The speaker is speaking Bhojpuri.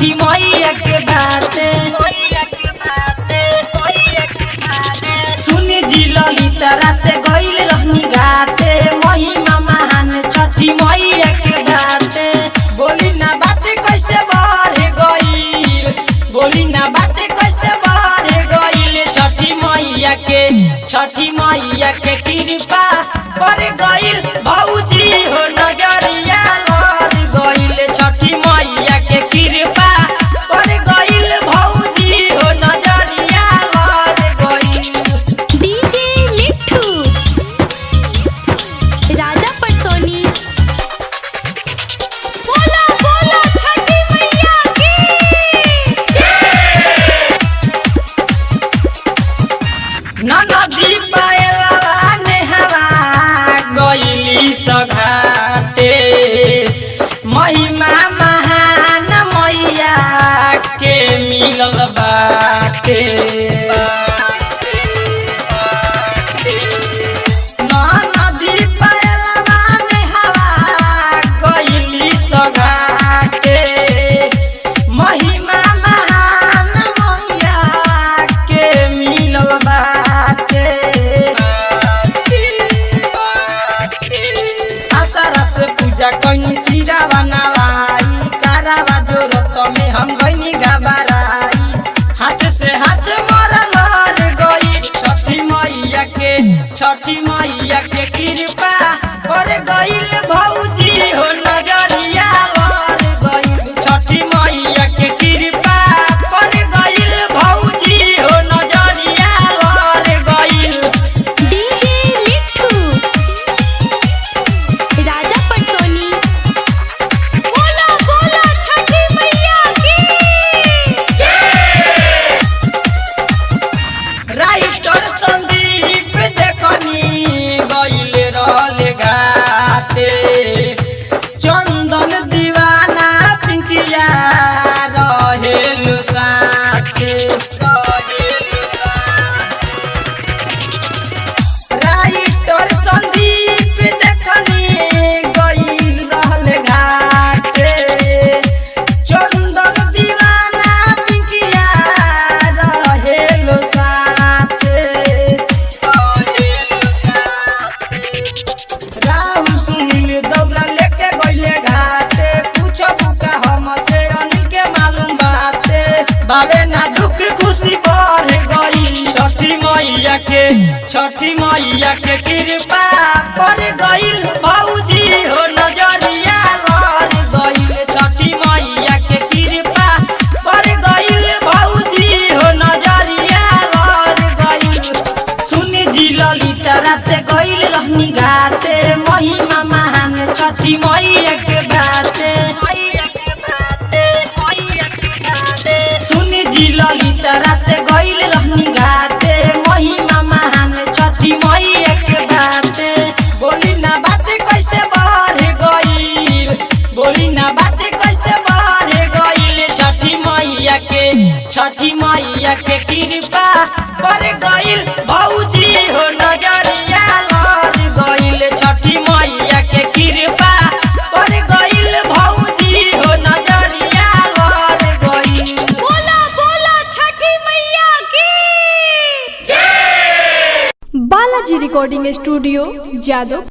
छठी मैया के बाटे। सुनी जी ललिता राते गइल रहनी घाटे, महिमा महान छठी मैया के बाटे। बोली ना बातें कैसे बढ़ गइल, बोली ना बातें कैसे बढ़ गइल। छठी मैया के कृपा पर गइल भौजी हो नजरिया लड़ गइल। छठी मैया के कृपा पर गइल भौजी हो नजरिया लड़ गइल। डीजे मिट्ठू राजा पटसोनी। बोला बोला छठी मैया की। नदी पायलवा नेहवा गइली सघाटे, महिमा महान मैया के मिलल बाटे। नदी पायलवा नेहवा गइली सघाटे, महिमा महान मैया के मिलल बाटे। आसरस पूजा कहीं सिरा बनवाई, करावा जोरत में हम गइनी घबराई। हाथ से हाथ मरल गई छठी मैया के कृपा पर गइल भौजी हो नजरिया लड़ गइल। छठी मैया के कृपा पर गइल भौजी हो नजरिया लड़ गइल। डीजे मिट्ठू राजा पटसोनी। बोला बोला छठी मैया की। राइटर संदीप देखनी गइल रहले घाटे, चंदन दीवाना पिंकिया रहेलु साथे। राइटर संदीप देखनी गइल रहले घाटे, चंदन दीवाना पिंकिया रहेलु साथे। राहुल सुनील दौरा लेके गइले घाटे, पूछो बुका हमसे अनिल के मालूम बाते। बाबे ना दुख खुशी बढ़ गई छठी मैया के कृपा पर गइल भौजी हो नजरिया लड़ गइल। छठी मैया के कृपा पर गइल भौजी हो नजरिया लड़ गइल। सुनी जी ललिता राते गइल रहनी घाटे, महिमा महान छठी मैया के बाटे। सुनी जी ललिता राते गइल रहनी घाटे, महिमा महान छठी मैया के बाटे। बोली ना बातें कैसे बढ़ गइल, बोली ना बातें कैसे बढ़ गइल। छठी मैया के कृपा पर गइल भौजी हो नजरिया लड़ गइल। छठी मैया के कृपा पर गइल भौजी हो नजरिया लड़ गइल। बोला बोला छठी मैया की। Balaji recording studio Jadav.